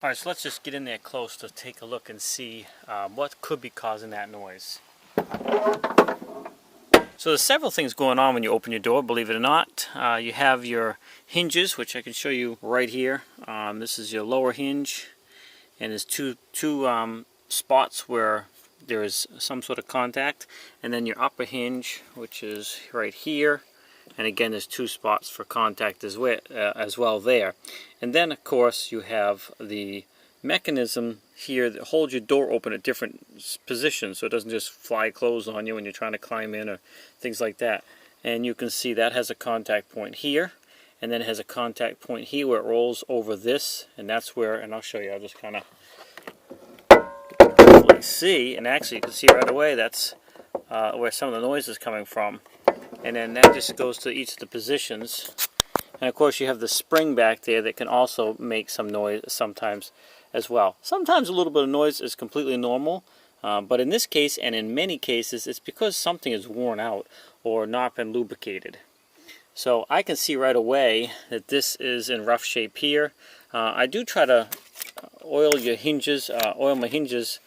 Alright, so let's just get in there close to take a look and see what could be causing that noise. So there's several things going on when you open your door, believe it or not. You have your hinges, which I can show you right here. This is your lower hinge, and there's two spots where there is some sort of contact, and then your upper hinge, which is right here. And again, there's two spots for contact as well there. And then, of course, you have the mechanism here that holds your door open at different positions, so it doesn't just fly closed on you when you're trying to climb in or things like that. And you can see that has a contact point here, and then it has a contact point here where it rolls over this, and that's where, and I'll show you, I'll just kind of see, and actually you can see right away that's where some of the noise is coming from. And then that just goes to each of the positions. And of course you have the spring back there that can also make some noise sometimes as well. Sometimes a little bit of noise is completely normal, but in this case and in many cases it's because something is worn out or not been lubricated. So I can see right away that this is in rough shape here. I do try to oil my hinges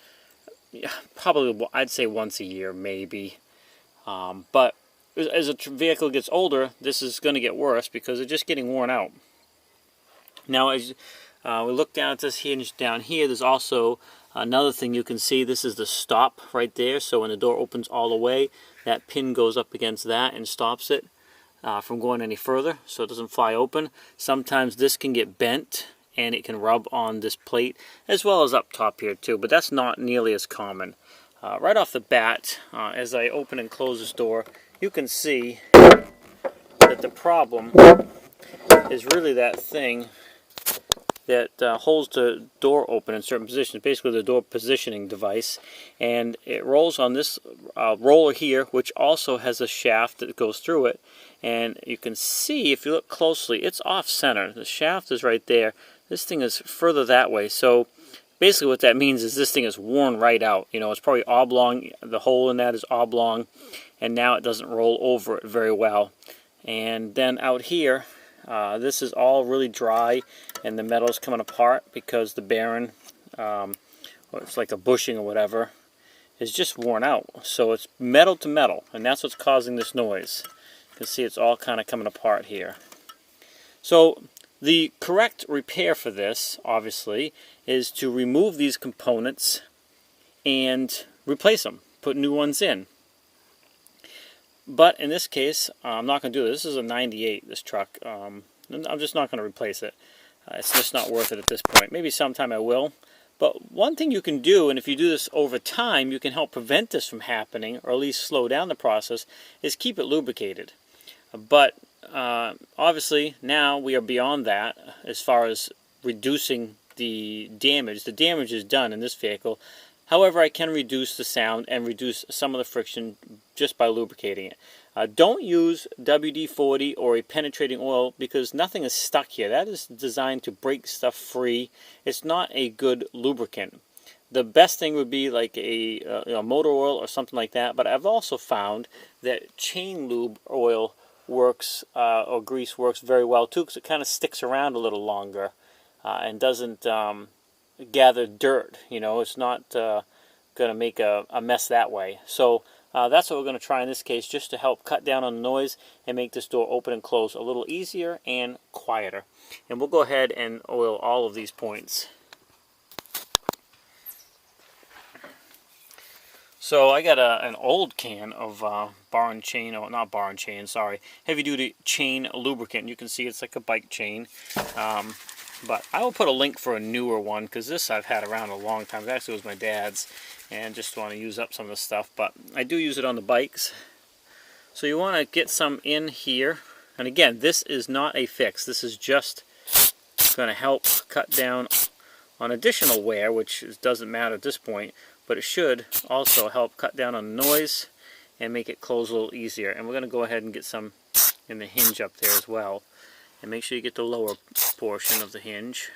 probably, I'd say once a year maybe. But as a vehicle gets older, this is going to get worse because it's just getting worn out. Now, as we look down at this hinge down here, there's also another thing you can see. This is the stop right there. So when the door opens all the way, that pin goes up against that and stops it from going any further, so it doesn't fly open. Sometimes this can get bent and it can rub on this plate, as well as up top here too, but that's not nearly as common. Right off the bat, as I open and close this door, you can see that the problem is really that thing that holds the door open in certain positions, basically the door positioning device, and it rolls on this roller here, which also has a shaft that goes through it. And you can see, if you look closely, it's off center. The shaft is right there. This thing is further that way. So basically what that means is this thing is worn right out. You know, it's probably oblong. The hole in that is oblong, and now it doesn't roll over it very well. And then out here, this is all really dry, and the metal is coming apart because the bearing, or it's like a bushing or whatever, is just worn out. So it's metal to metal, and that's what's causing this noise. You can see it's all kind of coming apart here. So the correct repair for this, obviously, is to remove these components and replace them, put new ones in. But in this case, I'm not going to do this. This is a 98, this truck. I'm just not going to replace it. It's just not worth it at this point. Maybe sometime I will. But one thing you can do, and if you do this over time, you can help prevent this from happening, or at least slow down the process, is keep it lubricated. But obviously now we are beyond that as far as reducing the damage. The damage is done in this vehicle. However, I can reduce the sound and reduce some of the friction just by lubricating it. Don't use WD-40 or a penetrating oil because nothing is stuck here. That is designed to break stuff free. It's not a good lubricant. The best thing would be like a motor oil or something like that, but I've also found that chain lube oil works, or grease works very well too, because it kind of sticks around a little longer and doesn't gather dirt. You know, it's not going to make a mess that way. So that's what we're going to try in this case, just to help cut down on the noise and make this door open and close a little easier and quieter. And we'll go ahead and oil all of these points. So I got an old can of heavy duty chain lubricant. You can see it's like a bike chain. But I will put a link for a newer one, because this I've had around a long time. It actually was my dad's, and just want to use up some of the stuff. But I do use it on the bikes. So you want to get some in here. And again, this is not a fix. This is just going to help cut down on additional wear, which doesn't matter at this point. But it should also help cut down on the noise and make it close a little easier. And we're going to go ahead and get some in the hinge up there as well. And make sure you get the lower portion of the hinge.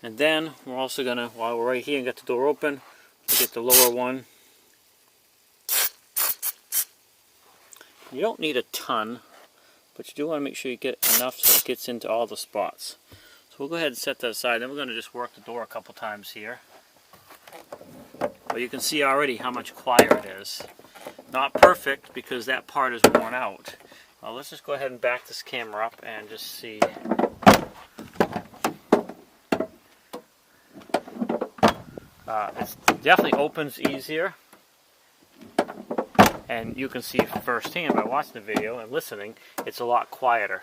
And then we're also going to, while we're right here and got the door open, we'll get the lower one. You don't need a ton, but you do want to make sure you get enough so it gets into all the spots. So we'll go ahead and set that aside. Then we're going to just work the door a couple times here. But you can see already how much quieter it is. Not perfect because that part is worn out. Let's just go ahead and back this camera up and just see. It definitely opens easier. And you can see firsthand by watching the video and listening, it's a lot quieter.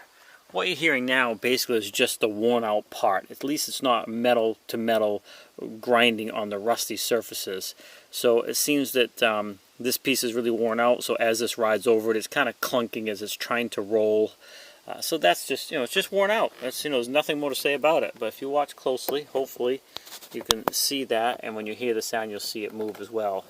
What you're hearing now basically is just the worn out part. At least it's not metal to metal grinding on the rusty surfaces. So it seems that this piece is really worn out, so as this rides over it, it's kind of clunking as it's trying to roll. So that's just, it's just worn out. That's, there's nothing more to say about it. But if you watch closely, hopefully you can see that, and when you hear the sound, you'll see it move as well.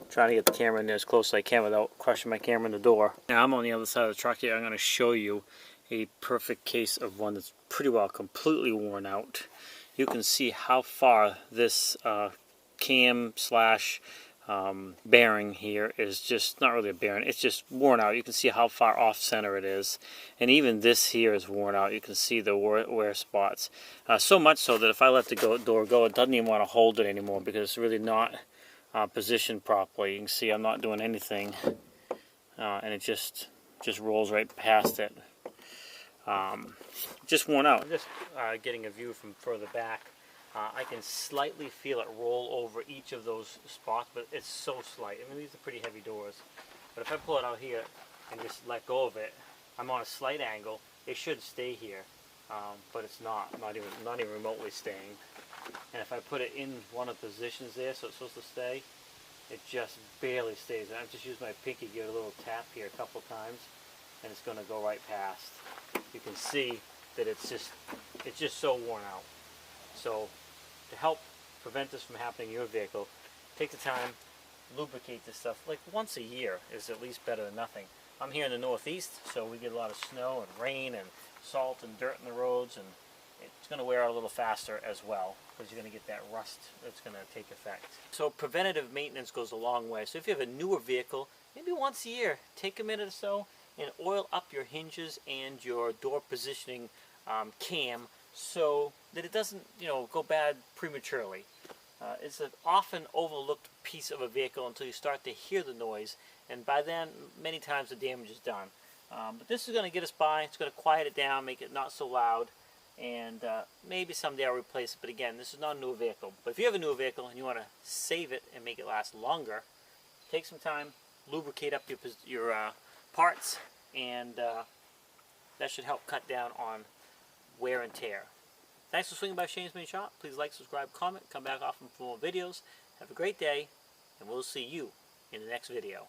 Trying to get the camera in there as close as I can without crushing my camera in the door. Now I'm on the other side of the truck here. I'm going to show you a perfect case of one that's pretty well completely worn out. You can see how far this cam slash bearing here is just, not really a bearing, it's just worn out. You can see how far off center it is. And even this here is worn out. You can see the wear spots. So much so that if I let the door go, it doesn't even want to hold it anymore because it's really not positioned properly. You can see I'm not doing anything, and it just rolls right past it. Just worn out. Just getting a view from further back, I can slightly feel it roll over each of those spots, but it's so slight. I mean, these are pretty heavy doors, but if I pull it out here and just let go of it, I'm on a slight angle. It should stay here, but it's not even remotely staying. And if I put it in one of the positions there, so it's supposed to stay, it just barely stays. And I've just used my pinky, give it a little tap here a couple times, and it's going to go right past. You can see that it's just so worn out. So to help prevent this from happening in your vehicle, take the time, lubricate this stuff. Like once a year is at least better than nothing. I'm here in the Northeast, so we get a lot of snow and rain and salt and dirt in the roads, and it's going to wear out a little faster as well, because you're going to get that rust that's going to take effect. So preventative maintenance goes a long way. So if you have a newer vehicle, maybe once a year, take a minute or so and oil up your hinges and your door positioning cam so that it doesn't, go bad prematurely. It's an often overlooked piece of a vehicle until you start to hear the noise, and by then, many times the damage is done. But this is going to get us by. It's going to quiet it down, make it not so loud. And maybe someday I'll replace it, but again, this is not a new vehicle. But if you have a new vehicle and you want to save it and make it last longer, take some time, lubricate up your parts, and that should help cut down on wear and tear. Thanks for swinging by Shane's Main Shop. Please like, subscribe, comment, come back often for more videos. Have a great day, and we'll see you in the next video.